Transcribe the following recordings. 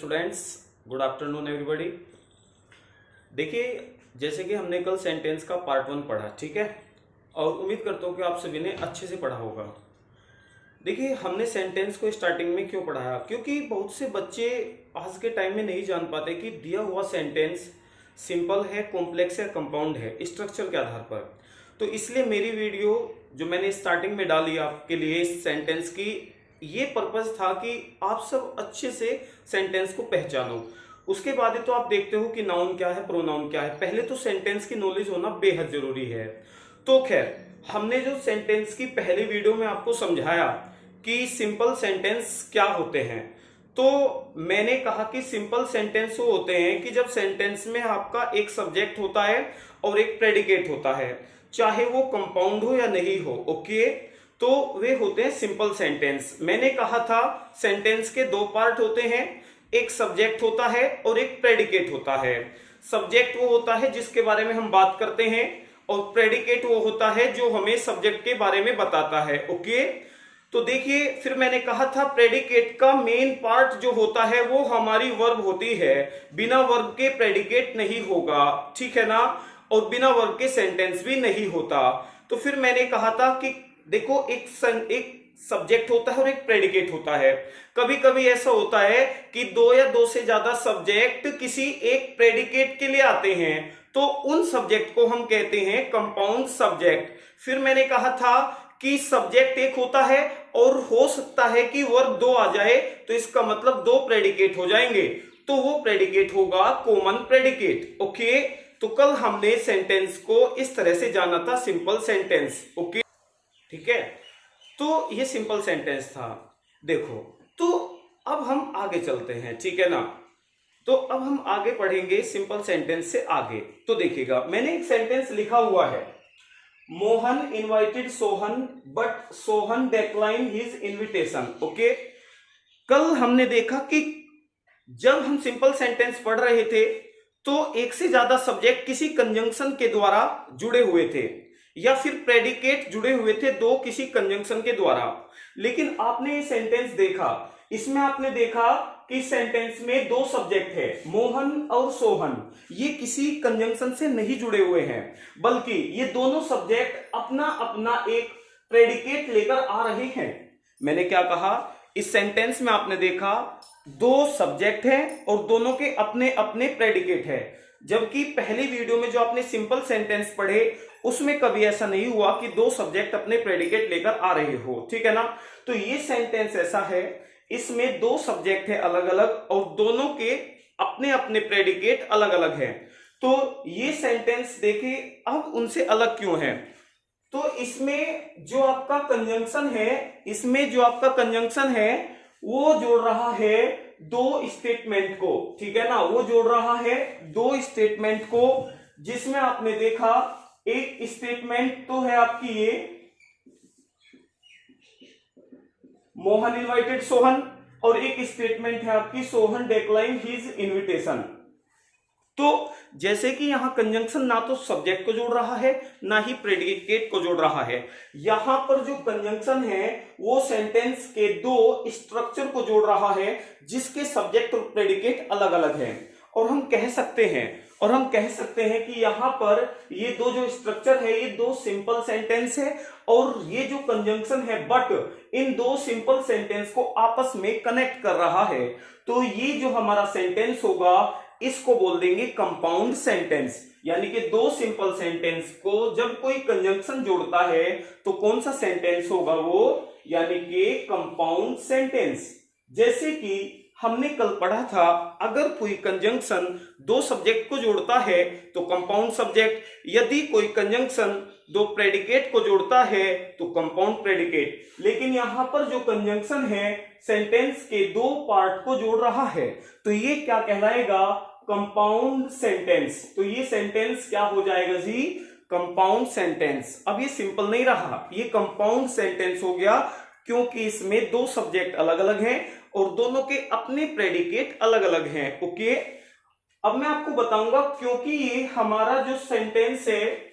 Students, good afternoon everybody. देखिए, जैसे कि हमने कल सेंटेंस का पार्ट 1 पढ़ा, ठीक है, और उम्मीद करता हूँ कि आप सभी ने अच्छे से पढ़ा होगा। देखिए, हमने सेंटेंस को स्टार्टिंग में क्यों पढ़ाया, क्योंकि बहुत से बच्चे आज के टाइम में नहीं जान पाते कि दिया हुआ सेंटेंस सिंपल है, कॉम्प्लेक्स है, कंपाउंड है, स्ट्रक्चर के आधार पर। तो इसलिए मेरी वीडियो जो मैंने स्टार्टिंग में डाली आपके लिए इस सेंटेंस की, ये पर्पस था कि आप सब अच्छे से सेंटेंस को पहचानो। उसके बाद तो आप देखते हो कि नाउन क्या है, प्रोनाउन क्या है। पहले तो सेंटेंस की नॉलेज होना बेहद जरूरी है। तो खैर, हमने जो सेंटेंस की पहली वीडियो में आपको समझाया कि सिंपल सेंटेंस क्या होते हैं, तो मैंने कहा कि सिंपल सेंटेंस वो होते हैं कि जब सेंटेंस में आपका एक सब्जेक्ट होता है और एक प्रेडिकेट होता है, चाहे वो कंपाउंड हो या नहीं हो, ओके, तो वे होते हैं सिंपल सेंटेंस। मैंने कहा था सेंटेंस के दो पार्ट होते हैं, एक सब्जेक्ट होता है और एक प्रेडिकेट होता है। सब्जेक्ट वो होता है जिसके बारे में हम बात करते हैं, और प्रेडिकेट वो होता है जो हमें सब्जेक्ट के बारे में बताता है, ओके। तो देखिए, फिर मैंने कहा था प्रेडिकेट का मेन पार्ट जो होता है वो हमारी वर्ब होती है। बिना वर्ब के प्रेडिकेट नहीं होगा, ठीक है ना, और बिना वर्ब के सेंटेंस भी नहीं होता। तो फिर मैंने कहा था कि देखो, एक सब्जेक्ट होता है और एक प्रेडिकेट होता है। कभी कभी ऐसा होता है कि दो या दो से ज्यादा सब्जेक्ट किसी एक प्रेडिकेट के लिए आते हैं, तो उन सब्जेक्ट को हम कहते हैं कंपाउंड सब्जेक्ट। फिर मैंने कहा था कि सब्जेक्ट एक होता है और हो सकता है कि वर्ब दो आ जाए, तो इसका मतलब दो प्रेडिकेट हो जाएंगे, तो वो प्रेडिकेट होगा कॉमन प्रेडिकेट, ओके। तो कल हमने सेंटेंस को इस तरह से जाना था, सिंपल सेंटेंस, ओके, ठीक है। तो ये सिंपल सेंटेंस था। देखो, तो अब हम आगे चलते हैं, ठीक है ना। तो अब हम आगे पढ़ेंगे सिंपल सेंटेंस से आगे। तो देखिएगा, मैंने एक सेंटेंस लिखा हुआ है, Mohan invited Sohan but Sohan decline his invitation, okay. कल हमने देखा कि जब हम सिंपल सेंटेंस पढ़ रहे थे तो एक से ज्यादा सब्जेक्ट किसी कंजंक्शन के द्वारा जुड़े हुए थे, या फिर प्रेडिकेट जुड़े हुए थे दो किसी कंजंक्शन के द्वारा। लेकिन आपने ये सेंटेंस देखा, इसमें आपने देखा कि सेंटेंस में दो सब्जेक्ट है, मोहन और सोहन। ये किसी कंजंक्शन से नहीं जुड़े हुए हैं, बल्कि ये दोनों सब्जेक्ट अपना अपना एक प्रेडिकेट लेकर आ रहे हैं। मैंने क्या कहा, इस सेंटेंस में आपने देखा दो सब्जेक्ट हैं और दोनों के अपने अपने प्रेडिकेट है। जबकि पहली वीडियो में जो आपने सिंपल सेंटेंस पढ़े उसमें कभी ऐसा नहीं हुआ कि दो सब्जेक्ट अपने प्रेडिकेट लेकर आ रहे हो, ठीक है ना। तो ये सेंटेंस ऐसा है, इसमें दो सब्जेक्ट है अलग अलग और दोनों के अपने अपने प्रेडिकेट अलग अलग हैं। तो ये सेंटेंस देखिए, अब उनसे अलग क्यों है, तो इसमें जो आपका कंजंक्शन है, इसमें जो आपका कंजंक्शन है वो जोड़ रहा है दो स्टेटमेंट को, ठीक है ना, वो जोड़ रहा है दो स्टेटमेंट को, जिसमें आपने देखा एक स्टेटमेंट तो है आपकी ये मोहन इनवाइटेड सोहन, और एक स्टेटमेंट है आपकी सोहन डिक्लाइन हिज इनविटेशन। तो जैसे कि यहां कंजंक्शन ना तो सब्जेक्ट को जोड़ रहा है ना ही प्रेडिकेट को जोड़ रहा है, यहां पर जो कंजंक्शन है वो सेंटेंस के दो स्ट्रक्चर को जोड़ रहा है जिसके सब्जेक्ट और प्रेडिकेट अलग अलग हैं। और हम कह सकते हैं कि यहां पर ये दो जो स्ट्रक्चर है ये दो सिंपल सेंटेंस है, और ये जो कंजंक्शन है बट इन दो सिंपल सेंटेंस को आपस में कनेक्ट कर रहा है। तो ये जो हमारा सेंटेंस होगा इसको बोल देंगे कंपाउंड सेंटेंस। यानी कि दो सिंपल सेंटेंस को जब कोई कंजंक्शन जोड़ता है तो कौन सा सेंटेंस होगा वो, यानी कि कंपाउंड सेंटेंस। जैसे कि हमने कल पढ़ा था, अगर कोई कंजंक्शन दो सब्जेक्ट को जोड़ता है तो कंपाउंड सब्जेक्ट, यदि कोई कंजंक्शन दो प्रेडिकेट को जोड़ता है तो कंपाउंड प्रेडिकेट। लेकिन यहां पर जो कंजंक्शन है सेंटेंस के दो पार्ट को जोड़ रहा है, तो ये क्या कहलाएगा, कंपाउंड सेंटेंस। तो ये सेंटेंस क्या हो जाएगा जी, कंपाउंड सेंटेंस। अब ये सिंपल नहीं रहा, ये कंपाउंड सेंटेंस हो गया, क्योंकि इसमें दो सब्जेक्ट अलग अलग हैं और दोनों के अपने प्रेडिकेट अलग अलग हैं, ओके। अब मैं आपको बताऊंगा, क्योंकि ये हमारा जो सेंटेंस है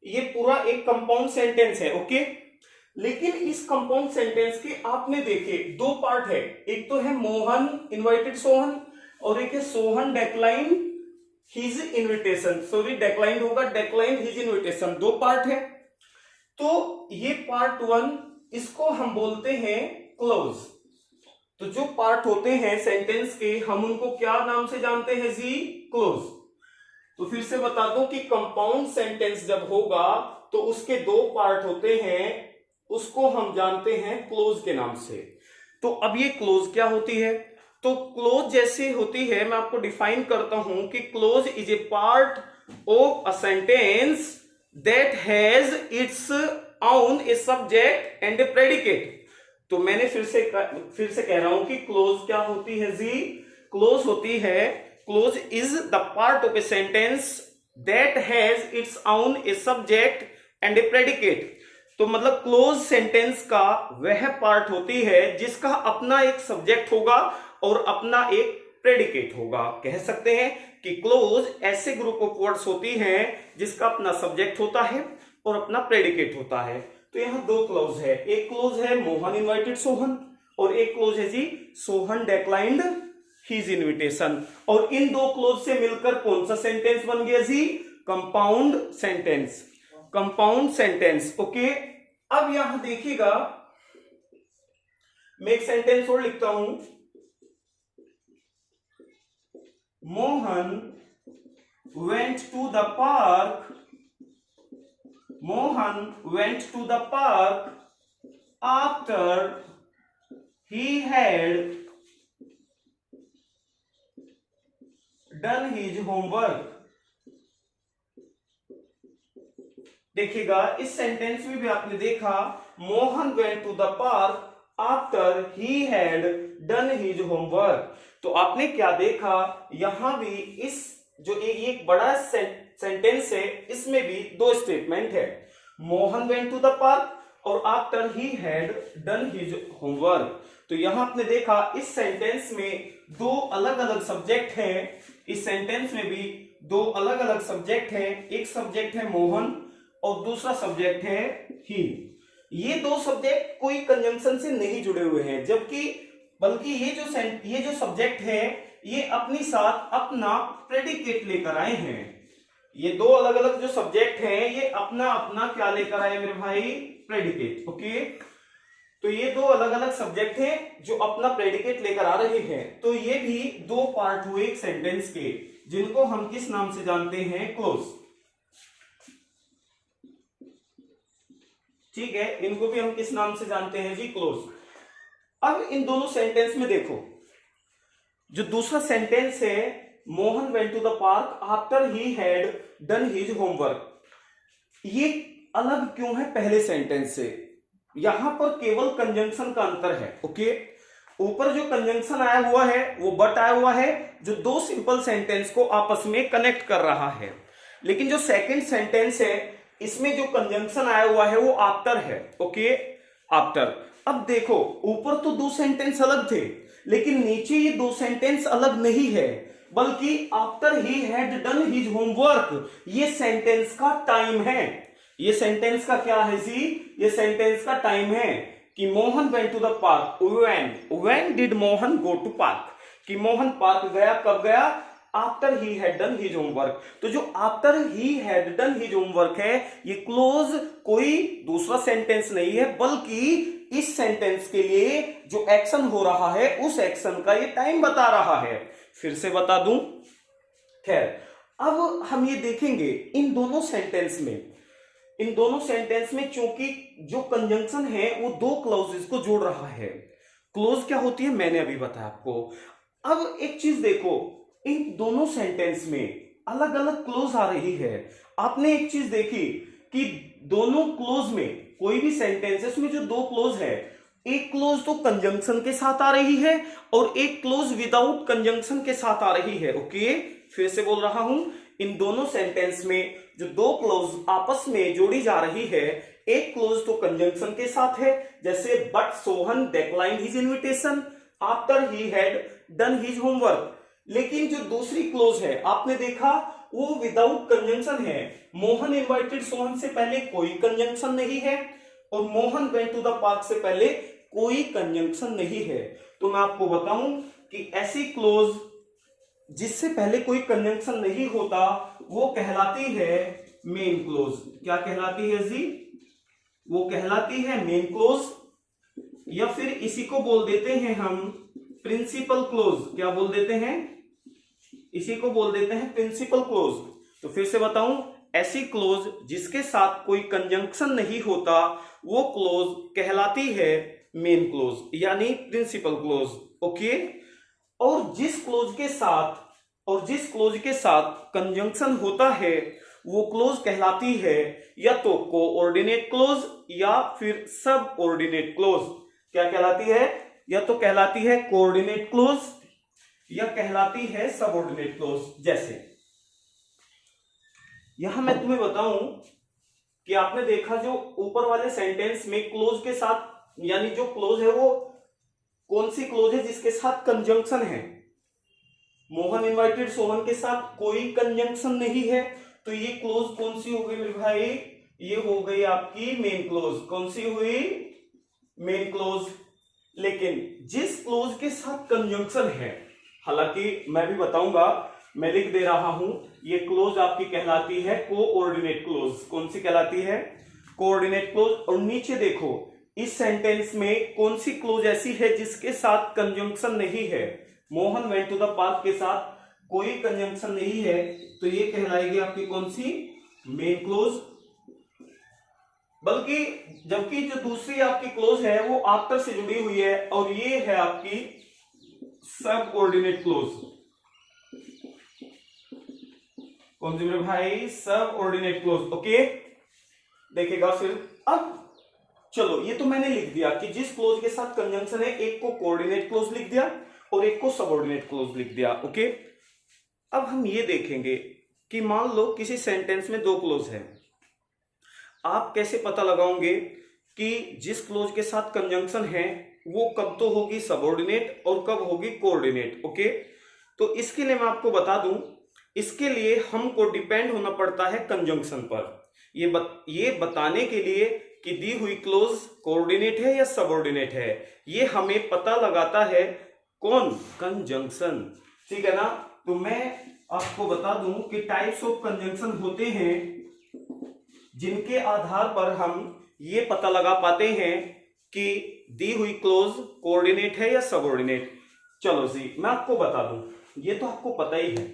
ये पूरा एक कंपाउंड सेंटेंस है, ओके। लेकिन इस कंपाउंड सेंटेंस के आपने देखे दो पार्ट है, एक तो है मोहन इनवाइटेड सोहन और एक है Sohan decline his invitation, sorry decline होगा, डेक्लाइन हिज इनविटेशन, दो पार्ट है। तो ये पार्ट वन, इसको हम बोलते हैं क्लोज। तो जो पार्ट होते हैं सेंटेंस के हम उनको क्या नाम से जानते हैं जी? क्लोज। तो फिर से बता दूं कि कंपाउंड सेंटेंस जब होगा तो उसके दो पार्ट होते हैं, उसको हम जानते हैं क्लोज के नाम से। तो अब ये क्लोज क्या होती है? तो क्लोज जैसे होती है, मैं आपको डिफाइन करता हूं कि close is a part of a sentence that has its own a subject and A predicate. तो मैंने फिर से कह रहा हूं कि क्लोज क्या होती है जी? क्लोज होती है, close is the part of a sentence that has its own a subject and A predicate. तो मतलब क्लोज सेंटेंस का वह पार्ट होती है जिसका अपना एक सब्जेक्ट होगा और अपना एक प्रेडिकेट होगा। कह सकते हैं कि क्लोज ऐसे ग्रुप ऑफ वर्ड्स होती हैं जिसका अपना सब्जेक्ट होता है और अपना प्रेडिकेट होता है। तो यहां दो क्लोज है, एक क्लोज है मोहन इनवाइटेड सोहन और एक क्लोज है जी सोहन डेक्लाइंड हिज इनविटेशन। और इन दो क्लोज से मिलकर कौन सा सेंटेंस बन गया जी? Compound sentence, compound sentence. Okay, अब यहां देखिएगा, मैं एक सेंटेंस और लिखता हूं, Mohan went to the park, Mohan went to the park after he had done his homework. देखिएगा इस सेंटेंस में भी आपने देखा Mohan went to the park after he had done his homework. तो आपने क्या देखा, यहां भी इस जो एक बड़ा सेंटेंस है इसमें भी दो स्टेटमेंट है, Mohan went to the park और after he had done his homework. तो यहां आपने देखा इस सेंटेंस में दो अलग अलग सब्जेक्ट हैं, इस सेंटेंस में भी दो अलग अलग सब्जेक्ट हैं, एक सब्जेक्ट है मोहन और दूसरा सब्जेक्ट है ही। ये दो सब्जेक्ट कोई कंजंक्शन से नहीं जुड़े हुए हैं, जबकि बल्कि ये जो सब्जेक्ट है ये अपनी साथ अपना प्रेडिकेट लेकर आए हैं। ये दो अलग अलग जो सब्जेक्ट हैं ये अपना अपना क्या लेकर आए मेरे भाई? प्रेडिकेट। ओके, तो ये दो अलग अलग सब्जेक्ट हैं जो अपना प्रेडिकेट लेकर आ रहे हैं। तो ये भी दो पार्ट हुए एक सेंटेंस के, जिनको हम किस नाम से जानते हैं? क्लोज। ठीक है, इनको भी हम किस नाम से जानते हैं जी? क्लोज। अब इन दोनों सेंटेंस में देखो, जो दूसरा सेंटेंस है Mohan went to the park after he had done his homework, ये अलग क्यों है पहले सेंटेंस से? यहां पर केवल कंजंक्शन का अंतर है। ओके, ऊपर जो कंजंक्शन आया हुआ है वो बट आया हुआ है जो दो सिंपल सेंटेंस को आपस में कनेक्ट कर रहा है, लेकिन जो सेकंड सेंटेंस है इसमें जो कंजंक्शन आया हुआ है वो आफ्टर है। Okay, after. अब देखो ऊपर तो दो सेंटेंस अलग थे, लेकिन नीचे ये दो सेंटेंस अलग नहीं है, बल्कि after he had done his homework ये सेंटेंस का टाइम है। ये सेंटेंस का क्या है जी? ये सेंटेंस का टाइम है कि Mohan went to the park, when did Mohan go to park, कि मोहन पार्क गया, कब गया? After he had done his homework. तो जो after he had done his homework है ये क्लोज कोई दूसरा सेंटेंस नहीं है, बल्कि इस सेंटेंस के लिए जो एक्शन हो रहा है उस एक्शन का ये टाइम बता रहा है। फिर से बता दूं, खैर अब हम ये देखेंगे इन दोनों सेंटेंस में चूंकि जो कंजंक्शन है वो दो क्लॉजेस को जोड़ रहा है। क्लोज क्या होती है मैंने अभी बताया आपको। अब एक चीज देखो, इन दोनों सेंटेंस में अलग अलग क्लोज आ रही है। आपने एक चीज देखी कि दोनों क्लोज में कोई भी सेंटेंस है उसमें जो दो क्लोज है, एक क्लोज तो कंजंक्शन के साथ आ रही है और एक क्लोज विदाउट कंजंक्शन के साथ आ रही है। ओके, फिर से बोल रहा हूं, इन दोनों सेंटेंस में जो दो क्लोज आपस में जोड़ी जा रही है, एक क्लोज तो कंजंक्शन के साथ है, जैसे but Sohan declined his invitation after he had done his homework. लेकिन जो दूसरी क्लोज है आपने देखा वो विदाउट कंजंक्शन है। मोहन इनवाइटेड सोहन से पहले कोई कंजंक्शन नहीं है और Mohan went to the park से पहले कोई कंजंक्शन नहीं है। तो मैं आपको बताऊं कि ऐसी क्लोज जिससे पहले कोई कंजंक्शन नहीं होता वो कहलाती है मेन क्लोज। क्या कहलाती है जी? वो कहलाती है मेन क्लोज, या फिर इसी को बोल देते हैं हम प्रिंसिपल क्लोज। क्या बोल देते हैं? इसी को बोल देते हैं प्रिंसिपल क्लोज। तो फिर से बताऊं, ऐसी क्लोज जिसके साथ कोई कंजंक्शन नहीं होता वो क्लोज कहलाती है मेन क्लोज यानी प्रिंसिपल क्लोज। ओके। और जिस क्लोज के साथ कंजंक्शन होता है वो क्लोज कहलाती है या तो कोऑर्डिनेट क्लोज या फिर सब ऑर्डिनेट क्लोज। क्या कहलाती है? या तो कहलाती है कोऑर्डिनेट क्लोज या कहलाती है सबऑर्डिनेट क्लोज। जैसे यहां मैं तुम्हें बताऊं कि आपने देखा जो ऊपर वाले सेंटेंस में क्लोज के साथ, यानी जो क्लोज है वो कौन सी क्लोज है जिसके साथ कंजंक्शन है? मोहन इनवाइटेड सोहन के साथ कोई कंजंक्शन नहीं है, तो ये क्लोज कौन सी हो गई मेरे भाई? ये हो गई आपकी मेन क्लोज। कौन सी हुई? Main close. लेकिन जिस क्लोज के साथ कंजंक्शन है, हालांकि मैं भी बताऊंगा, मैं लिख दे रहा हूं, ये क्लोज आपकी कहलाती है कोऑर्डिनेट क्लोज। कौन सी कहलाती है? Coordinate close. और नीचे देखो इस सेंटेंस में कौन सी क्लोज ऐसी है जिसके साथ कंजंक्शन नहीं है? Mohan went to the park के साथ कोई कंजंक्शन नहीं है, तो ये कहलाएगी आपकी कौन सी? Main close. बल्कि जबकि जो दूसरी आपकी क्लोज है वो आफ्टर से जुड़ी हुई है और ये है आपकी सब ऑर्डिनेट क्लोज। कौन सी मेरे भाई? सब ऑर्डिनेट क्लोज। ओके, देखेगा फिर। अब चलो, ये तो मैंने लिख दिया कि जिस क्लोज के साथ कंजंक्शन है, एक को कोऑर्डिनेट क्लोज लिख दिया और एक को सबऑर्डिनेट क्लोज लिख दिया। ओके, अब हम ये देखेंगे कि मान लो किसी सेंटेंस में दो क्लोज है, आप कैसे पता लगाओगे कि जिस क्लोज के साथ कंजंक्शन है वो कब तो होगी सबऑर्डिनेट और कब होगी कोऑर्डिनेट। ओके, तो इसके लिए मैं आपको बता दूं, इसके लिए हमको डिपेंड होना पड़ता है कंजंक्शन पर। ये बताने के लिए कि दी हुई क्लोज कोऑर्डिनेट है या सबऑर्डिनेट है, ये हमें पता लगाता है कौन? कंजंक्शन। ठीक है ना? तो मैं आपको बता दूं कि टाइप्स ऑफ कंजंक्शन होते हैं जिनके आधार पर हम ये पता लगा पाते हैं कि दी हुई क्लोज कोऑर्डिनेट है या सबऑर्डिनेट। चलो जी, मैं आपको बता दूं, ये तो आपको पता ही है,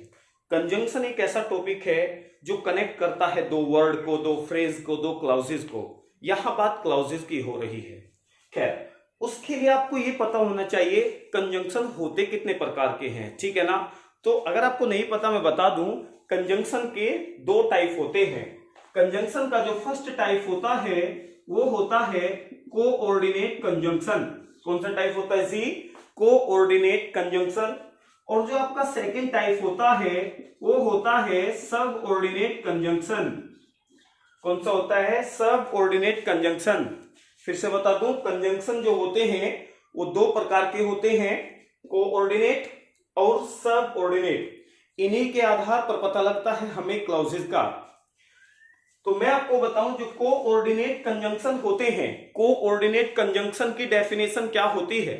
कंजंक्शन एक ऐसा टॉपिक है जो कनेक्ट करता है दो वर्ड को, दो फ्रेज को, दो क्लाउजेस को। यहां बात क्लाउजेस की हो रही है। खैर, उसके लिए आपको ये पता होना चाहिए कंजंक्शन होते कितने प्रकार के हैं। ठीक है ना? तो अगर आपको नहीं पता, मैं बता दूं, कंजंक्शन के दो टाइप होते हैं। कंजंक्शन का जो फर्स्ट टाइप होता है वो होता है कोऑर्डिनेट कंजंक्शन। कौन सा टाइप होता है जी? Coordinate conjunction. और जो आपका सेकंड टाइप होता है वो होता है सब ऑर्डिनेट कंजंक्शन। कौन सा होता है? सब ऑर्डिनेट कंजंक्शन। फिर से बता दूं, कंजंक्शन जो होते हैं वो दो प्रकार के होते हैं, कोऑर्डिनेट और सब ऑर्डिनेट। इन्हीं के आधार पर पता लगता है हमें क्लाउजेस का। तो मैं आपको बताऊं, जो कोऑर्डिनेट कंजंक्शन होते हैं, कोऑर्डिनेट कंजंक्शन की डेफिनेशन क्या होती है?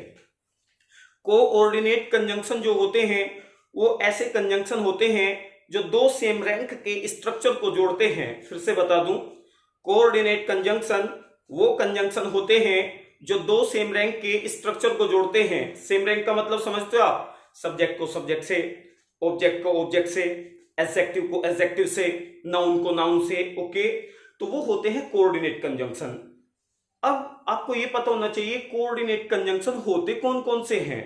कोऑर्डिनेट कंजंक्शन जो होते हैं वो ऐसे कंजंक्शन होते हैं जो दो सेम रैंक के स्ट्रक्चर को जोड़ते हैं। फिर से बता दूं, कोऑर्डिनेट कंजंक्शन वो कंजंक्शन होते हैं जो दो सेम रैंक के स्ट्रक्चर को जोड़ते हैं। सेम रैंक का मतलब समझते हो आप? सब्जेक्ट को सब्जेक्ट से, ऑब्जेक्ट को ऑब्जेक्ट से, एडजेक्टिव को एडजेक्टिव से, नाउन को नाउन से। ओके, तो वो होते हैं कोऑर्डिनेट कंजंक्शन। अब आपको ये पता होना चाहिए कोऑर्डिनेट कंजंक्शन होते कौन कौन से हैं।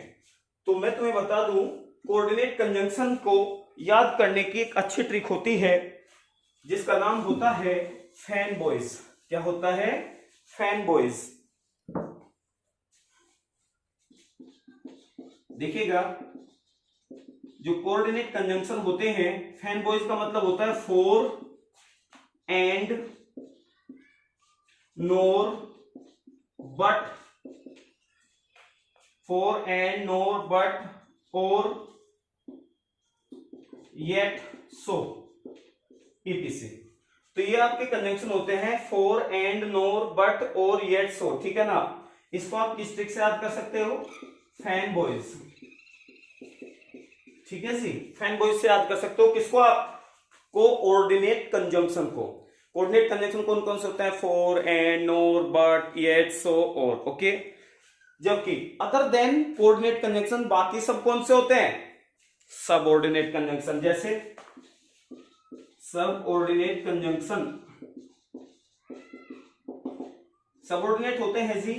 तो मैं तुम्हें बता दूं, कोऑर्डिनेट कंजंक्शन को याद करने की एक अच्छी ट्रिक होती है जिसका नाम होता है फैन बॉयज। क्या होता है? Fan boys. देखिएगा, जो कोऑर्डिनेट कंजंक्शन होते हैं, फैन बॉयज का मतलब होता है for and nor but, for and nor but और येट सो etc। तो ये आपके कंजंक्शन होते हैं फॉर, एंड, नोर, बट, और, येट, सो, ठीक है ना। इसको आप किस ट्रिक से याद कर सकते हो? फैन बॉयज, ठीक है जी, फैन बॉयज से याद कर सकते हो। किसको? आप कोऑर्डिनेट कंजंक्शन को। कोऑर्डिनेट कंजंक्शन कौन कौन से होते हैं? For, and, nor, but, yet, so, और, ओके। जबकि अदर देन कोऑर्डिनेट कंजंक्शन बाकी सब कौन से होते हैं? Subordinate conjunction. जैसे सबऑर्डिनेट कंजंक्शन, सबऑर्डिनेट होते हैं जी,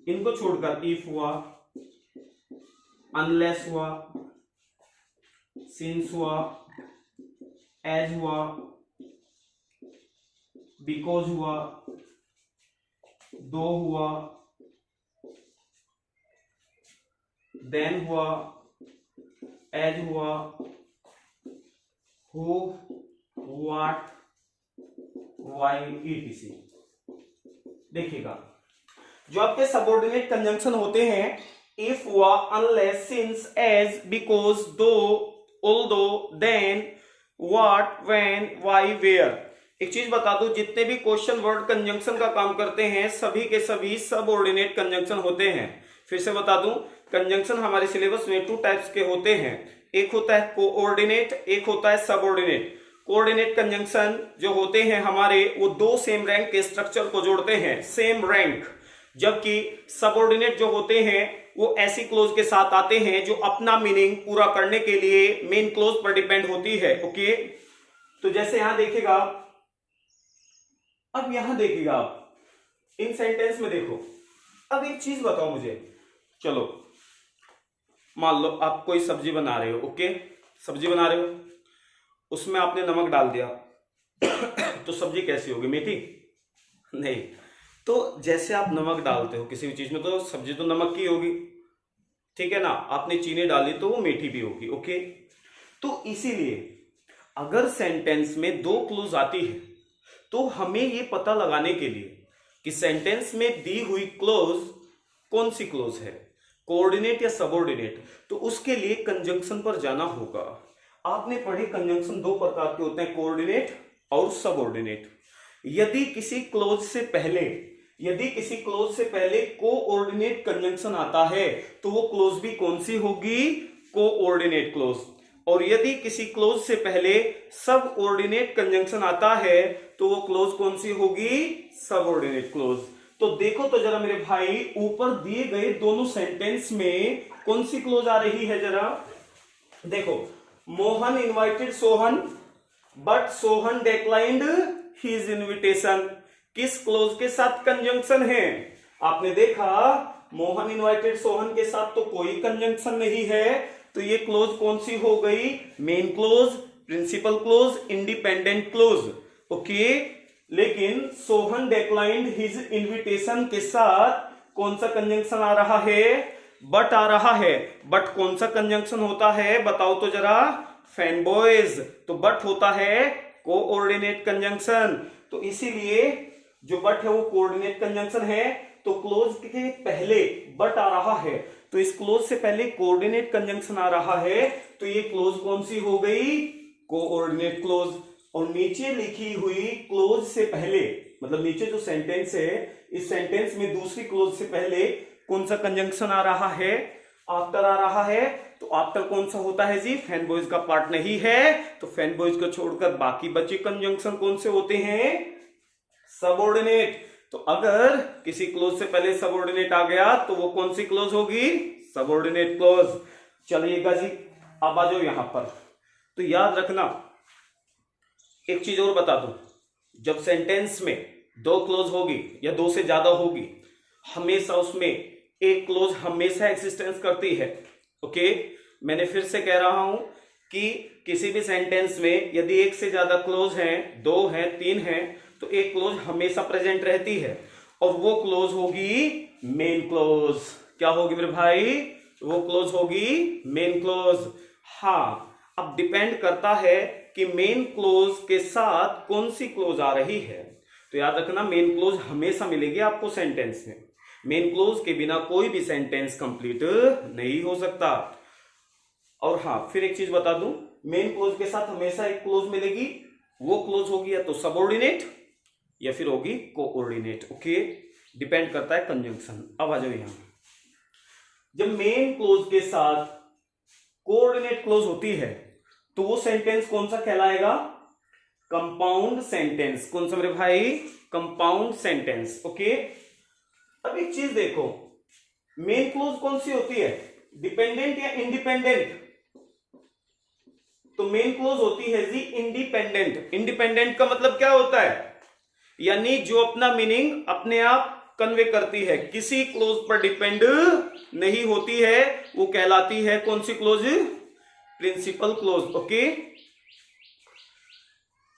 इनको छोड़कर इफ हुआ, अनलेस हुआ, सिंस हुआ, एज हुआ, बिकॉज हुआ, दो हुआ, देन हुआ, एज हुआ, हु, व्हाट, व्हाई, ईटीसी। देखिएगा, जो आपके सबऑर्डिनेट कंजंक्शन होते हैं, इफ हुआ, unless, since, as, because, though, although, then, what, when, why, where. एक चीज बता दूं, जितने भी क्वेश्चन वर्ड कंजंक्शन का काम करते हैं सभी के सभी सबऑर्डिनेट कंजंक्शन होते हैं। फिर से बता दूं, कंजंक्शन हमारे सिलेबस में 2 टाइप्स के होते हैं, एक होता है कोऑर्डिनेट, एक होता है सबऑर्डिनेट। कोऑर्डिनेट कंजंक्शन जो होते हैं हमारे, वो 2 सेम रैंक के स्ट्रक्चर को जोड़ते हैं, सेम रैंक। जबकि सबऑर्डिनेट जो होते हैं वो ऐसी क्लोज के साथ आते हैं जो अपना मीनिंग पूरा करने के लिए मेन क्लोज पर डिपेंड होती है, ओके। तो जैसे यहां देखिएगा, अब यहां देखिएगा आप इन सेंटेंस में देखो। अब एक चीज बताओ मुझे, चलो मान लो आप कोई सब्जी बना रहे हो, ओके, सब्जी बना रहे हो, उसमें आपने नमक डाल दिया तो सब्जी कैसी होगी? मीठी? नहीं। तो जैसे आप नमक डालते हो किसी भी चीज में तो सब्जी तो नमक की होगी, ठीक है ना। आपने चीनी डाली तो वो मीठी भी होगी, ओके। तो इसीलिए अगर सेंटेंस में 2 क्लोज आती है तो हमें ये पता लगाने के लिए कि सेंटेंस में दी हुई क्लोज कौन सी क्लोज है, कोऑर्डिनेट या सबऑर्डिनेट, तो उसके लिए कंजंक्शन पर जाना होगा। आपने पढ़े कंजंक्शन 2 प्रकार के होते हैं, कोऑर्डिनेट और सबऑर्डिनेट। यदि किसी क्लोज से पहले कोऑर्डिनेट कंजंक्शन आता है तो वो क्लोज भी कौन सी होगी? Coordinate close. और यदि किसी क्लोज से पहले सबऑर्डिनेट कंजंक्शन आता है तो वो क्लोज कौन सी होगी? Subordinate close. तो देखो तो जरा मेरे भाई, ऊपर दिए गए दोनों सेंटेंस में कौन सी क्लोज आ रही है? जरा देखो, Mohan invited Sohan but Sohan declined his invitation. किस क्लोज के साथ कंजंक्शन है? आपने देखा, मोहन इनवाइटेड सोहन के साथ तो कोई कंजंक्शन नहीं है, तो ये क्लोज कौन सी हो गई? Main clause, principal clause, independent clause, okay. लेकिन सोहन डिक्लाइंड हिज इनविटेशन के साथ कौन सा कंजंक्शन आ रहा है? बट आ रहा है। बट कौन सा कंजंक्शन होता है बताओ तो जरा? Fan boys. तो बट होता है कोऑर्डिनेट कंजंक्शन। तो इसीलिए जो बट है वो कोऑर्डिनेट कंजंक्शन है। तो क्लोज के पहले बट आ रहा है, तो इस क्लोज से पहले कोऑर्डिनेट कंजंक्शन आ रहा है, तो ये क्लोज कौन सी हो गई? Coordinate close. और नीचे लिखी हुई क्लोज से पहले, मतलब नीचे जो सेंटेंस है, इस सेंटेंस में दूसरी क्लोज से पहले कौन सा कंजंक्शन आ रहा है? आफ्टर आ रहा है। तो आफ्टर कौन सा होता है जी? फैन बॉयज का पार्ट नहीं है। तो फैन बॉयज को छोड़कर बाकी बचे कंजंक्शन कौन से होते हैं? सबऑर्डिनेट। तो अगर किसी क्लोज से पहले सबऑर्डिनेट आ गया तो वो कौन सी क्लोज होगी? Subordinate close. चलिएगा जी, अब आ जाओ यहां पर। तो याद रखना, एक चीज और बता दूं, जब सेंटेंस में 2 क्लोज होगी या 2 से ज्यादा होगी, हमेशा उसमें एक क्लोज हमेशा एक्सिस्टेंस करती है, ओके। मैंने फिर से कह रहा हूं कि किसी भी सेंटेंस में यदि 1 से ज्यादा क्लोज हैं, 2 हैं, 3 हैं, तो एक क्लोज हमेशा प्रेजेंट रहती है और वो क्लोज होगी मेन क्लोज। क्या होगी मेरे भाई? वो क्लोज होगी मेन क्लोज। हाँ, अब डिपेंड करता है कि मेन क्लोज के साथ कौन सी क्लोज आ रही है। तो याद रखना, मेन क्लोज हमेशा मिलेगी आपको सेंटेंस में। मेन क्लोज के बिना कोई भी सेंटेंस कंप्लीट नहीं हो सकता। और हाँ, फिर एक चीज बता दूं, मेन क्लोज के साथ हमेशा एक क्लोज मिलेगी वो क्लोज होगी या तो सबऑर्डिनेट या फिर होगी कोऑर्डिनेट। ओके, डिपेंड करता है कंजंक्शन। अब आ जाओ यहां, जब मेन क्लोज के साथ कोऑर्डिनेट क्लोज होती है तो वो सेंटेंस कौन सा कहलाएगा? Compound sentence. कौन सा मेरे भाई? Compound sentence. ओके, अब एक चीज देखो, मेन क्लोज कौन सी होती है, डिपेंडेंट या इंडिपेंडेंट? तो मेन क्लोज होती है जी इंडिपेंडेंट। इंडिपेंडेंट का मतलब क्या होता है? यानी जो अपना मीनिंग अपने आप कन्वे करती है, किसी क्लोज पर डिपेंड नहीं होती है, वो कहलाती है कौन सी क्लोज? Principal clause. ओके,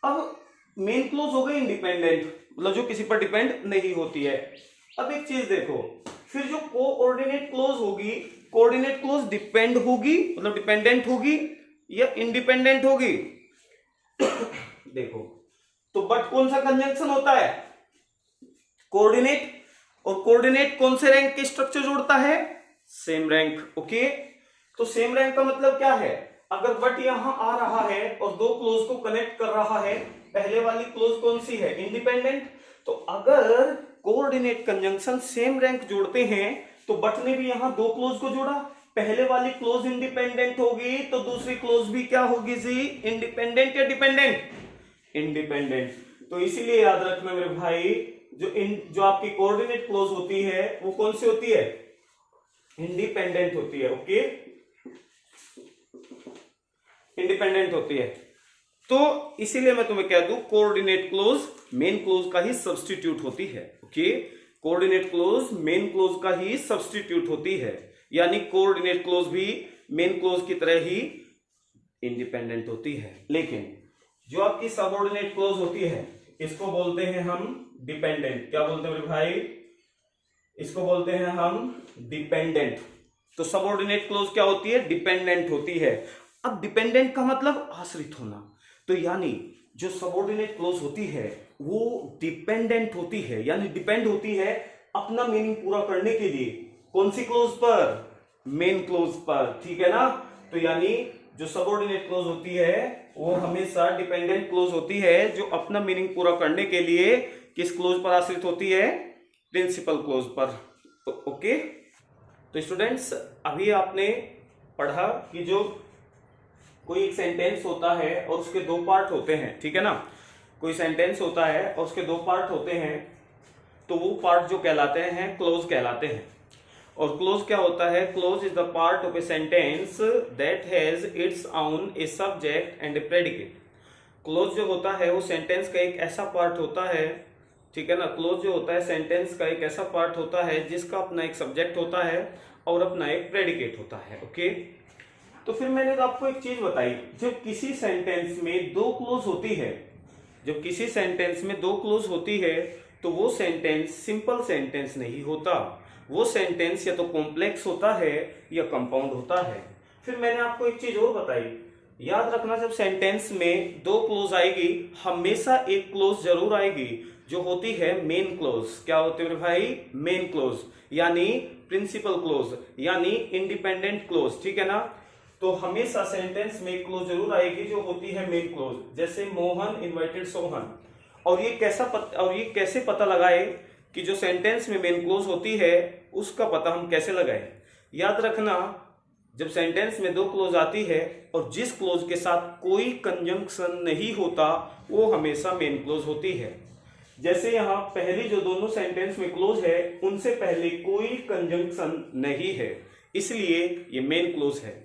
अब मेन क्लोज हो गई इंडिपेंडेंट, मतलब जो किसी पर डिपेंड नहीं होती है। अब एक चीज देखो, फिर जो कोऑर्डिनेट क्लोज होगी, कोऑर्डिनेट क्लोज डिपेंड होगी मतलब डिपेंडेंट होगी या इंडिपेंडेंट होगी? देखो, तो बट कौन सा कंजंक्शन होता है? कोऑर्डिनेट। और कोऑर्डिनेट कौन से रैंक के स्ट्रक्चर जोड़ता है? Same rank. ओके, तो सेम रैंक का मतलब क्या है? अगर बट यहां आ रहा है और दो क्लोज को कनेक्ट कर रहा है, पहले वाली क्लोज कौन सी है? इंडिपेंडेंट। तो अगर कोऑर्डिनेट कंजंक्शन सेम रैंक जोड़ते हैं तो बट ने भी यहां दो क्लोज को जोड़ा, पहले वाली क्लोज इंडिपेंडेंट होगी तो दूसरी क्लोज भी क्या होगी जी? इंडिपेंडेंट या डिपेंडेंट? इंडिपेंडेंट। तो इसीलिए याद रखना मेरे भाई, जो आपकी कोऑर्डिनेट क्लोज होती है वो कौन सी होती है? इंडिपेंडेंट होती है। ओके, इंडिपेंडेंट होती है। तो इसीलिए मैं तुम्हें कह दूं, कोऑर्डिनेट क्लोज मेन क्लोज का ही सब्स्टिट्यूट होती है। Okay, coordinate close main close का ही सब्स्टिट्यूट होती है, यानी कोऑर्डिनेट क्लोज भी मेन क्लोज की तरह ही इंडिपेंडेंट होती है। लेकिन जो आपकी सबऑर्डिनेट क्लोज होती है इसको बोलते हैं हम डिपेंडेंट। क्या बोलते हैं मेरे भाई? इसको बोलते हैं हम डिपेंडेंट। तो सबऑर्डिनेट क्लोज क्या होती है? डिपेंडेंट होती है। अब डिपेंडेंट का मतलब आश्रित होना, तो यानी जो सबऑर्डिनेट क्लोज होती है वो डिपेंडेंट होती है, यानी डिपेंड होती है अपना मीनिंग पूरा करने के लिए कौन सी क्लोज पर? मेन क्लोज पर। ठीक है ना? तो यानी जो सबऑर्डिनेट क्लोज होती है वो हमेशा डिपेंडेंट क्लोज होती है, जो अपना मीनिंग पूरा करने के लिए किस क्लोज पर आश्रित होती है? प्रिंसिपल क्लोज पर। ओके, तो स्टूडेंट्स अभी आपने पढ़ा कि जो कोई एक सेंटेंस होता है और उसके दो पार्ट होते हैं, ठीक है ना? कोई सेंटेंस होता है और उसके दो पार्ट होते हैं, तो वो पार्ट जो कहलाते हैं क्लोज कहलाते हैं। और क्लोज क्या होता है? Close is the part of a sentence that has its own a subject and A predicate. Close जो होता है वो सेंटेंस का एक ऐसा पार्ट होता है, ठीक है ना? क्लोज जो होता है सेंटेंस का एक ऐसा पार्ट होता है जिसका अपना एक सब्जेक्ट होता है और अपना एक प्रेडिकेट होता है। ओके, तो फिर मैंने तो आपको एक चीज बताई, जब किसी सेंटेंस में दो क्लोज होती है, जब किसी सेंटेंस में दो क्लोज होती है तो वो सेंटेंस सिंपल सेंटेंस नहीं होता, वो सेंटेंस या तो कॉम्प्लेक्स होता है या कंपाउंड होता है। फिर मैंने आपको एक चीज और बताई, याद रखना जब सेंटेंस में दो क्लोज आएगी हमेशा एक क्लोज जरूर आएगी जो होती है मेन क्लोज। क्या होती है भाई? मेन क्लोज, यानी प्रिंसिपल क्लोज, यानी इंडिपेंडेंट क्लोज। ठीक है ना? तो हमेशा सेंटेंस में एक क्लोज जरूर आएगी जो होती है मेन क्लोज, जैसे मोहन इनवाइटेड सोहन। और ये कैसे पता लगाए कि जो सेंटेंस में मेन क्लोज होती है उसका पता हम कैसे लगाए? याद रखना, जब सेंटेंस में दो क्लोज आती है और जिस क्लोज के साथ कोई कंजंक्शन नहीं होता वो हमेशा मेन क्लोज होती है। जैसे यहाँ पहली जो दोनों सेंटेंस में क्लोज है उनसे पहले कोई कंजंक्शन नहीं है, इसलिए ये मेन क्लोज है।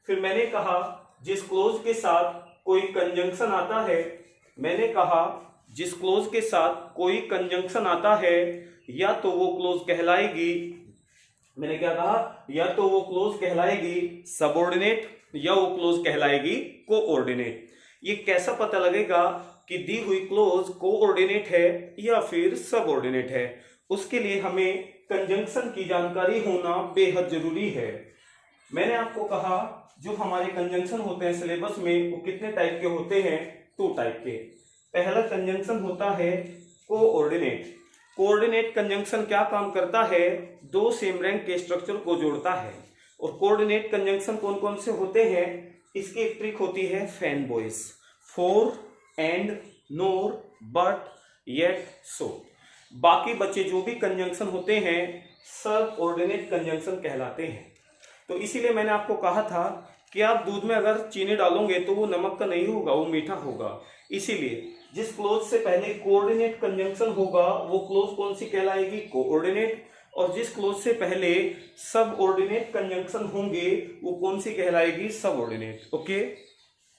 फिर मैंने कहा जिस क्लोज के साथ कोई कंजंक्शन आता है, मैंने कहा जिस क्लोज के साथ कोई कंजंक्शन आता है या तो वो क्लोज कहलाएगी, मैंने क्या कहा? या तो वो क्लोज कहलाएगी सबऑर्डिनेट या वो क्लोज कहलाएगी कोऑर्डिनेट। ये कैसा पता लगेगा कि दी हुई क्लोज कोऑर्डिनेट है या फिर सबऑर्डिनेट है? उसके लिए हमें कंजंक्शन की जानकारी होना बेहद जरूरी है। मैंने आपको कहा जो हमारे कंजंक्शन होते हैं सिलेबस में वो कितने टाइप के होते हैं? 2 टाइप के। पहला कंजंक्शन होता है कोऑर्डिनेट। कोऑर्डिनेट कंजंक्शन क्या काम करता है? दो सेम रैंक के स्ट्रक्चर को जोड़ता है। और कोऑर्डिनेट कंजंक्शन कौन कौन से होते हैं? इसकी एक ट्रिक होती है fan boys. 4 and, nor, but, yet, so. बाकी बचे जो भी कंजंक्शन होते हैं सब ऑर्डिनेट कंजंक्शन कहलाते हैं। तो इसीलिए मैंने आपको कहा था कि आप दूध में अगर चीनी डालोगे तो वो नमक का नहीं होगा, वो मीठा होगा। इसीलिए जिस क्लोज से पहले कोऑर्डिनेट कंजंक्शन होगा वो क्लोज कौन सी कहलाएगी? कोऑर्डिनेट। और जिस क्लोज से पहले सब ऑर्डिनेट कंजंक्शन होंगे वो कौन सी कहलाएगी? सब ऑर्डिनेट। ओके,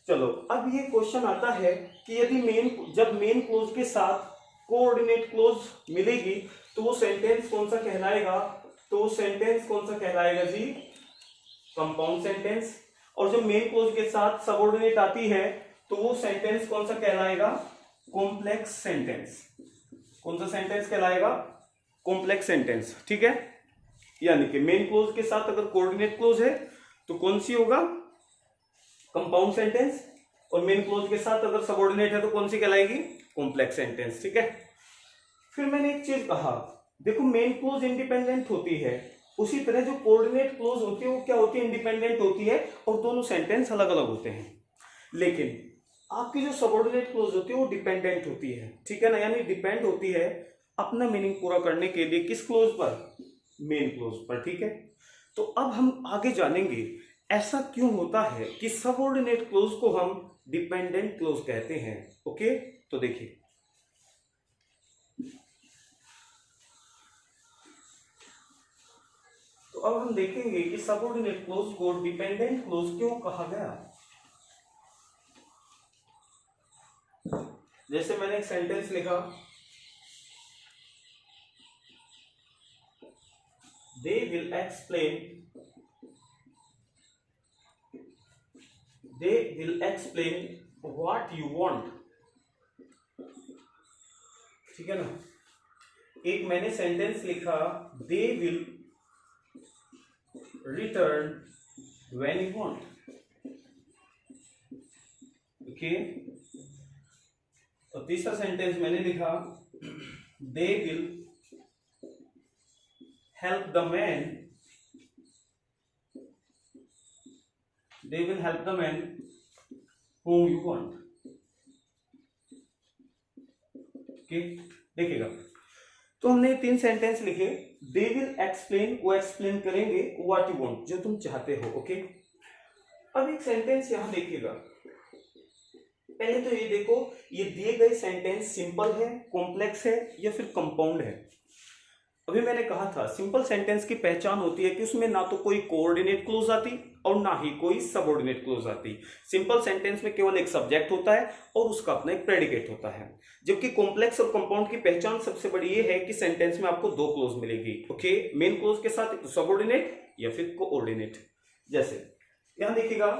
चलो अब ये क्वेश्चन आता है कि यदि जब मेन क्लोज के साथ कोऑर्डिनेट क्लोज मिलेगी तो वो सेंटेंस कौन सा कहलाएगा? तो वो सेंटेंस कौन सा कहलाएगा जी? Compound sentence. और जब मेन क्लोज के साथ सबऑर्डिनेट आती है तो वो सेंटेंस कौन सा कहलाएगा? Complex sentence. कौन सा सेंटेंस कहलाएगा? Complex sentence. ठीक है, यानी कि मेन क्लोज के साथ अगर कोऑर्डिनेट क्लोज है तो कौन सी होगा? Compound sentence. और मेन क्लोज के साथ अगर सबऑर्डिनेट है तो कौन सी कहलाएगी? Complex sentence. ठीक है, फिर मैंने एक चीज कहा, देखो मेन क्लोज इंडिपेंडेंट होती है, उसी तरह जो कोऑर्डिनेट क्लोज होती है वो क्या होती है? इंडिपेंडेंट होती है, और दोनों सेंटेंस अलग अलग होते हैं। लेकिन आपकी जो सबऑर्डिनेट क्लोज होती है वो डिपेंडेंट होती है। ठीक है ना, यानी डिपेंड होती है अपना मीनिंग पूरा करने के लिए किस क्लोज पर? मेन क्लोज पर। ठीक है, तो अब हम आगे जानेंगे ऐसा क्यों होता है कि सबऑर्डिनेट क्लोज को हम डिपेंडेंट क्लोज कहते हैं। ओके, तो देखिए, तो अब हम देखेंगे कि सबऑर्डिनेट क्लोज को डिपेंडेंट क्लोज क्यों कहा गया। जैसे मैंने एक सेंटेंस लिखा, they will explain what you want। ठीक है ना, एक मैंने सेंटेंस लिखा, they will return when you want। Okay, और तीसरा सेंटेंस मैंने लिखा, they will help the man whom you want। Okay, देखिएगा, तो हमने 3 सेंटेंस लिखे। दे विल एक्सप्लेन, वो एक्सप्लेन करेंगे व्हाट यू वांट, जो तुम चाहते हो। ओके, अब एक सेंटेंस यहां देखिएगा, पहले तो ये देखो, ये दिए गए सेंटेंस सिंपल है, कॉम्प्लेक्स है या फिर कंपाउंड है। अभी मैंने कहा था सिंपल सेंटेंस की पहचान होती है कि उसमें ना तो कोई कोऑर्डिनेट क्लोज आती और ना ही कोई सबऑर्डिनेट क्लोज आती। सिंपल सेंटेंस में केवल एक सब्जेक्ट होता है और उसका अपना एक प्रेडिकेट होता है। जबकि कॉम्प्लेक्स और कंपाउंड की पहचान सबसे बड़ी ये है कि सेंटेंस में आपको 2 क्लोज मिलेगी। ओके, मेन क्लोज के साथ एक सबऑर्डिनेट या फिर कोऑर्डिनेट। जैसे यहां देखिएगा,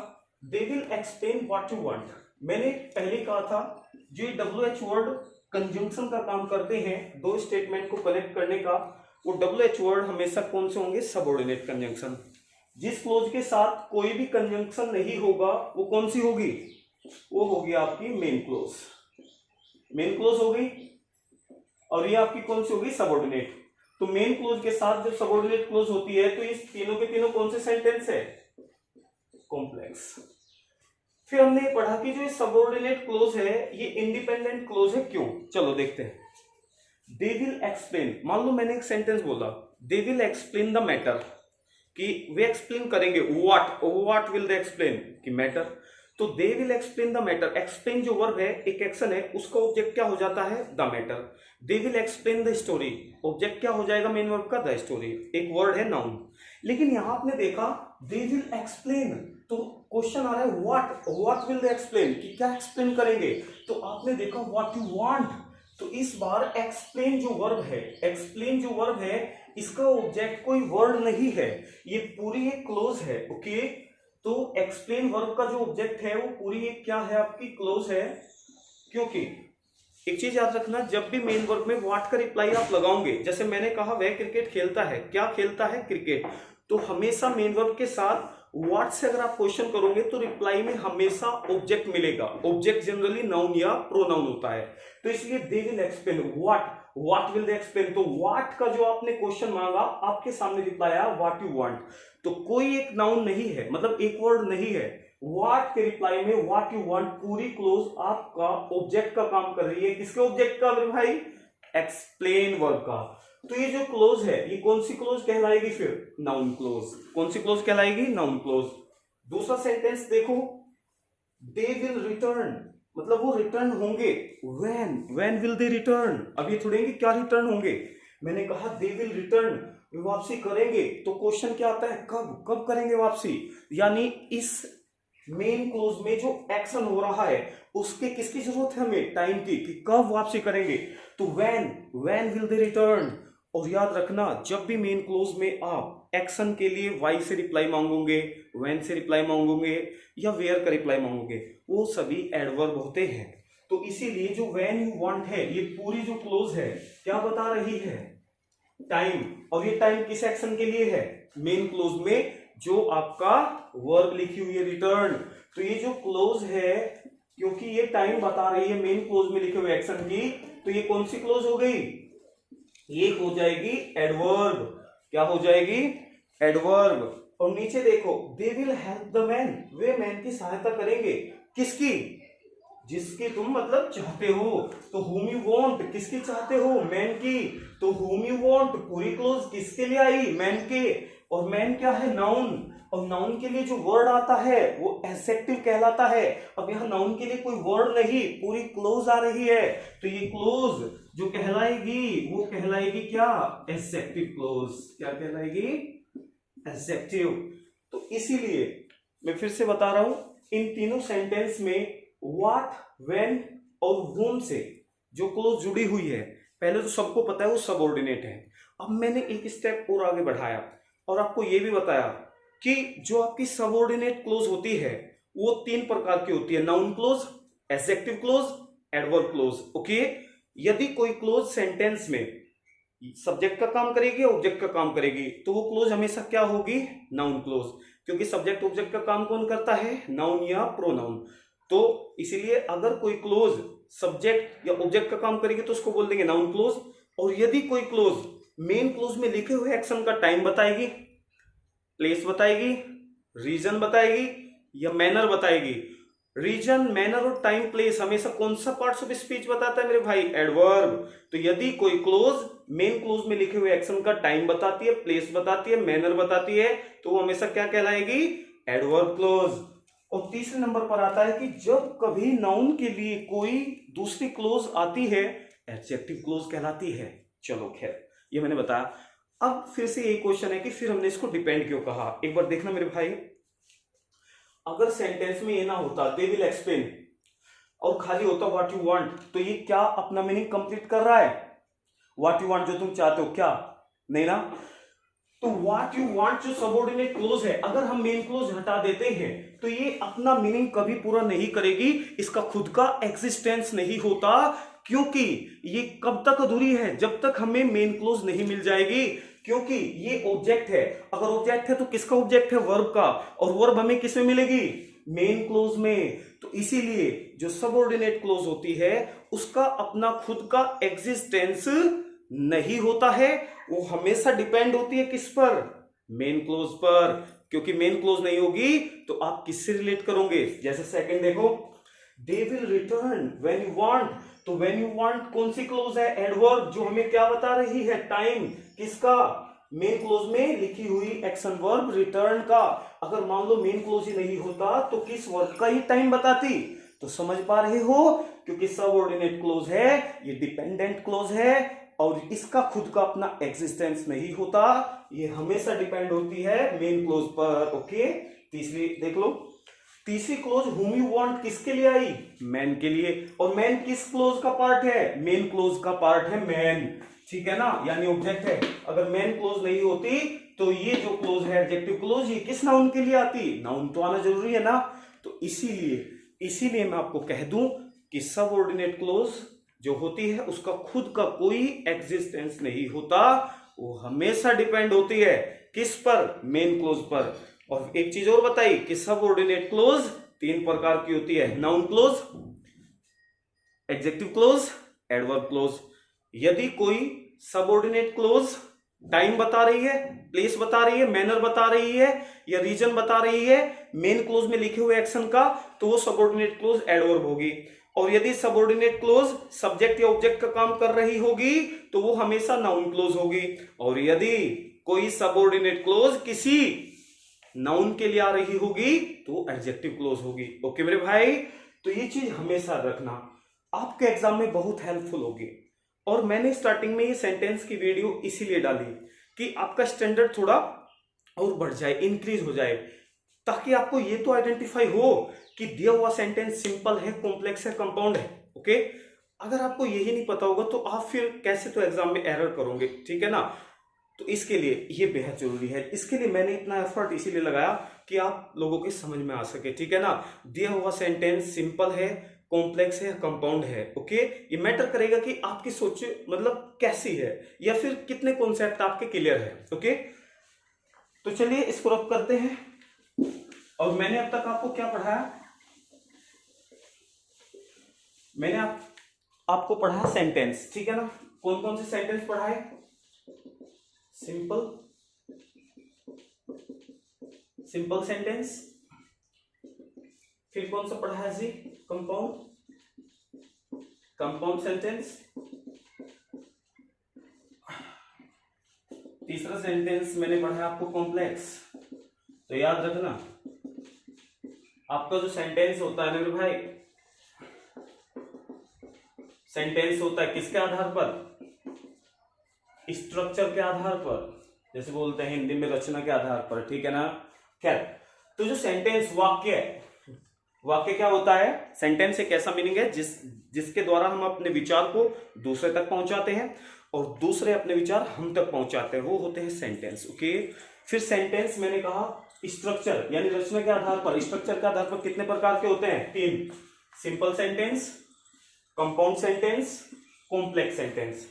they will explain what you want. मैंने पहले कहा था जो WH वर्ड कंजंक्शन का काम करते हैं, 2 स्टेटमेंट को कनेक्ट करने का, वो WH वर्ड हमेशा कौन से होंगे? Subordinate conjunction. जिस क्लोज के साथ कोई भी कंजंक्शन नहीं होगा वो कौन सी होगी? वो होगी आपकी मेन क्लोज। मेन क्लोज हो गई, और ये आपकी कौन सी होगी? सबऑर्डिनेट। तो मेन क्लोज के साथ जब सबऑर्डिनेट क्लोज होती है तो इस तीनों के तीनों कौन से सेंटेंस है? कॉम्प्लेक्स। फिर हमने पढ़ा कि जो सबऑर्डिनेट क्लोज है ये इंडिपेंडेंट क्लोज है। क्यों? चलो देखते हैं। दे विल एक्सप्लेन, मान लो मैंने एक सेंटेंस बोला, they will explain the matter, कि वे एक्सप्लेन करेंगे व्हाट विल दे एक्सप्लेन? कि मैटर। तो they will explain the matter, explain जो वर्ब है, एक एक्शन है, उसका ऑब्जेक्ट क्या हो जाता है? The matter. They will explain the story, object क्या हो जाएगा मेन वर्ब का? The story. एक वर्ड है नाउन। लेकिन यहां आपने देखा दे विल एक्सप्लेन, तो क्वेश्चन आ रहा है व्हाट विल दे एक्सप्लेन, कि क्या एक्सप्लेन करेंगे? तो आपने देखा व्हाट यू वांट, तो इस बार एक्सप्लेन जो वर्ब है इसका ऑब्जेक्ट कोई वर्ड नहीं है, ये पूरी एक क्लोज है। ओके, तो एक्सप्लेन वर्ब का जो ऑब्जेक्ट है वो पूरी एक क्या है? आपकी क्लोज है। क्योंकि एक चीज याद रखना, जब भी मेन वर्ब में व्हाट का रिप्लाई आप लगाओगे, जैसे मैंने कहा वह क्रिकेट खेलता है, क्या खेलता है? क्रिकेट। तो हमेशा मेन वर्ब के साथ व्हाट से अगर आप क्वेश्चन करोगे तो रिप्लाई में हमेशा ऑब्जेक्ट मिलेगा। ऑब्जेक्ट जनरली नाउन या प्रोनाउन होता है, तो इसलिए they will explain what will they explain. तो व्हाट का जो आपने क्वेश्चन मांगा, आपके सामने रिप्लाई आया व्हाट यू वांट। तो कोई एक नाउन नहीं है, मतलब एक वर्ड नहीं है, व्हाट के रिप्लाई में व्हाट यू वांट पूरी क्लोज आपका ऑब्जेक्ट का काम कर रही है। किसके ऑब्जेक्ट का मेरे भाई? एक्सप्लेन वर्ब का। तो ये जो क्लोज है ये कौन सी क्लोज कहलाएगी? फिर नाउन क्लोज। कौन सी क्लोज कहलाएगी? Noun clause. दूसरा सेंटेंस देखो, दे विल रिटर्न, मतलब वो रिटर्न होंगे। When will they return? अब ये थोड़े क्या रिटर्न होंगे, मैंने कहा दे विल रिटर्न, वापसी करेंगे। तो क्वेश्चन क्या आता है? कब? कब करेंगे वापसी? यानी इस मेन क्लोज में जो एक्शन हो रहा है उसके किसकी जरूरत है? हमें टाइम की, कि कब वापसी करेंगे। तो व्हेन विल दे रिटर्न। और याद रखना, जब भी मेन क्लोज में आप एक्शन के लिए वाई से रिप्लाई मांगोगे, व्हेन से रिप्लाई मांगोगे या वेयर का रिप्लाई मांगोगे, वो सभी एडवर्ब होते हैं। तो इसीलिए जो व्हेन यू वांट है, ये पूरी जो क्लोज है क्या बता रही है? टाइम। और ये टाइम किस एक्शन के लिए है? मेन क्लोज में जो आपका वर्ब लिखी हुई है रिटर्न। तो ये जो क्लोज है, क्योंकि ये टाइम बता रही है मेन क्लोज में लिखे हुए एक्शन की, तो ये कौन सी क्लोज हो गई? ये हो जाएगी एडवर्ब। क्या हो जाएगी? एडवर्ब। और नीचे देखो, they will help the man, way man की सहायता करेंगे। किसकी? जिसकी तुम मतलब चाहते हो। तो whom you want, किसकी चाहते हो? मैन की। तो whom you want पूरी क्लोज किसके लिए आई? मैन के। और मैन क्या है? नाउन। और नाउन के लिए जो वर्ड आता है वो एडजेक्टिव कहलाता है। अब यहाँ नाउन के लिए कोई वर्ड नहीं, पूरी क्लोज आ रही है। तो ये क्लोज जो कहलाएगी वो कहलाएगी क्या? Adjective close. क्या कहलाएगी? एडजेक्टिव। तो इसीलिए मैं फिर से बता रहा हूं, इन तीनों सेंटेंस में व्हाट, व्हेन और whom से जो क्लोज जुड़ी हुई है, पहले तो सबको पता है वो सबऑर्डिनेट है। अब मैंने एक स्टेप और आगे बढ़ाया और आपको ये भी बताया कि जो आपकी सबऑर्डिनेट क्लोज होती है वो तीन प्रकार की होती है, noun close, adjective close, adverb close. Okay, यदि कोई क्लोज सेंटेंस में सब्जेक्ट का काम करेगी, ऑब्जेक्ट का काम करेगी, तो वो क्लोज हमेशा क्या होगी? Noun close. क्योंकि सब्जेक्ट ऑब्जेक्ट का काम कौन करता है? नाउन या प्रोनाउन। तो इसीलिए अगर कोई क्लोज सब्जेक्ट या ऑब्जेक्ट का काम करेगी तो उसको बोल देंगे नाउन क्लोज। और यदि कोई क्लोज मेन क्लोज में लिखे हुए एक्शन का टाइम बताएगी, प्लेस बताएगी, रीजन बताएगी या मैनर बताएगी। रीजन, मैनर और टाइम, प्लेस हमेशा कौन सा पार्ट्स ऑफ स्पीच बताता है मेरे भाई? एडवर्ब। तो यदि कोई क्लोज मेन क्लोज में लिखे हुए एक्शन का टाइम बताती है, प्लेस बताती है, मैनर बताती है, तो वो हमेशा क्या कहलाएगी? Adverb clause. और तीसरे नंबर पर आता है कि जब कभी नाउन के लिए कोई दूसरी क्लोज आती है, एडजेक्टिव क्लोज कहलाती है। चलो खैर, ये मैंने बताया। अब फिर से यही क्वेश्चन है कि फिर हमने इसको डिपेंड क्यों कहा? एक बार देखना मेरे भाई, अगर सेंटेंस में ये ना होता दे विल एक्सप्लेन और खाली होता व्हाट यू वांट, तो ये क्या अपना मीनिंग कंप्लीट कर रहा है? व्हाट यू वांट जो तुम चाहते हो, क्या? नहीं ना। तो व्हाट यू वांट जो सबऑर्डिनेट क्लोज है, अगर हम मेन क्लोज हटा देते हैं तो ये अपना मीनिंग कभी पूरा नहीं करेगी, इसका खुद का एग्जिस्टेंस नहीं होता। क्योंकि ये कब तक अधूरी है? जब तक हमें मेन क्लोज नहीं मिल जाएगी। क्योंकि ये ऑब्जेक्ट है, अगर ऑब्जेक्ट है तो किसका ऑब्जेक्ट है? वर्ब का। और वर्ब हमें किस में मिलेगी? मेन क्लोज में। तो इसीलिए जो सबऑर्डिनेट क्लोज होती है उसका अपना खुद का एग्जिस्टेंस नहीं होता है, वो हमेशा डिपेंड होती है किस पर? मेन क्लोज पर। क्योंकि मेन क्लोज नहीं होगी तो आप किससे रिलेट करोगे? जैसे सेकंड देखो, they will return when you want. तो व्हेन यू वांट कौन सी क्लोज है? एडवर्ब, जो हमें क्या बता रही है? टाइम। किसका? मेन क्लोज में लिखी हुई एक्शन वर्ब रिटर्न का। अगर मान लो मेन क्लोज ही नहीं होता तो किस वर्ब का ही टाइम बताती? तो समझ पा रहे हो, क्योंकि सबऑर्डिनेट क्लोज है, ये डिपेंडेंट क्लोज है और इसका खुद का अपना एग्जिस्टेंस नहीं होता, ये हमेशा डिपेंड होती है मेन क्लोज पर। ओके, तीसरी देख लो, तीसरी क्लोज whom you want किसके लिए आई? मैन के लिए। और मैन किस क्लोज का पार्ट है? मेन क्लोज का पार्ट है मैन। ठीक है ना, यानी ऑब्जेक्ट है। अगर मैन क्लोज नहीं होती तो ये जो क्लोज है एडजेक्टिव क्लोज, ये किस नाउन के लिए आती? नाउन तो आना जरूरी है ना। तो इसीलिए मैं आपको कह दूं कि सबऑर्डिनेट क्लोज जो होती है उसका खुद का कोई एग्जिस्टेंस नहीं होता, वो हमेशा डिपेंड होती है किस पर? मेन क्लोज पर। और एक चीज और बताई कि सबऑर्डिनेट क्लोज तीन प्रकार की होती है, noun close, adjective close, adverb close. यदि कोई सबऑर्डिनेट क्लोज टाइम बता रही है, प्लेस बता रही है, मैनर बता रही है, या रीजन बता रही है मेन क्लोज में लिखे हुए एक्शन का, तो वो सबऑर्डिनेट क्लोज एडवर्ब होगी। और यदि सबऑर्डिनेट क्लोज सब्जेक्ट या ऑब्जेक्ट का काम कर रही होगी तो वो हमेशा नाउन क्लोज होगी। और यदि कोई सबऑर्डिनेट क्लोज किसी नाउन के लिए आ रही होगी तो एडजेक्टिव क्लोज होगी। ओके मेरे भाई, तो ये चीज हमेशा रखना, आपके एग्जाम में बहुत हेल्पफुल होगी। और मैंने स्टार्टिंग में ये सेंटेंस की वीडियो इसीलिए डाली कि आपका स्टैंडर्ड थोड़ा और बढ़ जाए, इंक्रीज हो जाए, ताकि आपको ये तो आइडेंटिफाई हो कि दिया हुआ सेंटेंस सिंपल है, कॉम्प्लेक्स है, कंपाउंड है। ओके, अगर आपको यही नहीं पता होगा तो आप फिर कैसे तो एग्जाम में एरर करोगे, ठीक है ना। तो इसके लिए ये बेहद जरूरी है, इसके लिए मैंने इतना एफर्ट इसीलिए लगाया कि आप लोगों के समझ में आ सके, ठीक है ना। दिया हुआ सेंटेंस सिंपल है, कॉम्प्लेक्स है, कंपाउंड है। ओके, ये मैटर करेगा कि आपकी सोच मतलब कैसी है, या फिर कितने कॉन्सेप्ट आपके क्लियर है। ओके, तो चलिए इसको रब करते हैं। और मैंने अब तक आपको क्या पढ़ाया, मैंने आपको पढ़ाया सेंटेंस, ठीक है ना। कौन कौन से सेंटेंस पढ़ाए, सिंपल सेंटेंस, फिर कौन सा पढ़ा है जी, कंपाउंड सेंटेंस, तीसरा सेंटेंस मैंने पढ़ा है आपको कॉम्प्लेक्स। तो याद रखना, आपका जो सेंटेंस होता है ना मेरे भाई, सेंटेंस होता है किसके आधार पर, स्ट्रक्चर के आधार पर, जैसे बोलते हैं हिंदी में रचना के आधार पर, ठीक है ना। खैर, तो जो सेंटेंस वाक्य क्या होता है, सेंटेंस एक ऐसा मीनिंग है जिसके द्वारा हम अपने विचार को दूसरे तक पहुंचाते हैं और दूसरे अपने विचार हम तक पहुंचाते हैं, वो होते हैं सेंटेंस। ओके, फिर सेंटेंस मैंने कहा स्ट्रक्चर यानी रचना के आधार पर, स्ट्रक्चर के आधार पर कितने प्रकार के होते हैं, 3, simple sentence, compound sentence, complex sentence.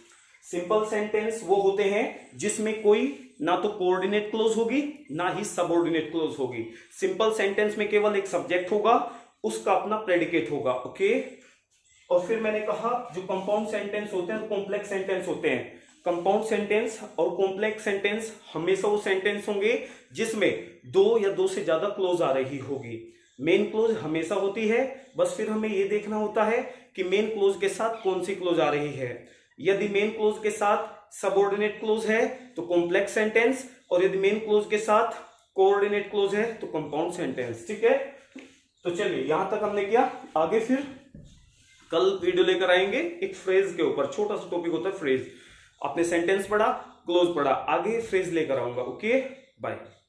Simple sentence वो होते हैं जिसमें कोई ना तो कोऑर्डिनेट क्लोज होगी ना ही सबऑर्डिनेट क्लोज होगी। सिंपल सेंटेंस में केवल एक सब्जेक्ट होगा, उसका अपना प्रेडिकेट होगा। ओके, और फिर मैंने कहा जो कंपाउंड सेंटेंस होते हैं, कॉम्प्लेक्स सेंटेंस होते हैं। कंपाउंड सेंटेंस और कॉम्प्लेक्स सेंटेंस हमेशा वो सेंटेंस होंगे जिसमें 2 या 2 से ज्यादा क्लोज आ रही होगी। मेन क्लोज हमेशा होती है, बस फिर हमें ये देखना होता है कि मेन क्लोज के साथ कौन सी क्लोज आ रही है। यदि मेन क्लोज के साथ सबऑर्डिनेट क्लोज है तो कॉम्प्लेक्स सेंटेंस, और यदि मेन क्लोज के साथ कोऑर्डिनेट क्लोज है तो कंपाउंड सेंटेंस। ठीक है, तो चलिए यहां तक हमने किया। आगे फिर कल वीडियो लेकर आएंगे एक फ्रेज के ऊपर, छोटा सा टॉपिक होता है फ्रेज। आपने सेंटेंस पढ़ा, क्लोज पढ़ा, आगे फ्रेज लेकर आऊंगा। Okay, bye.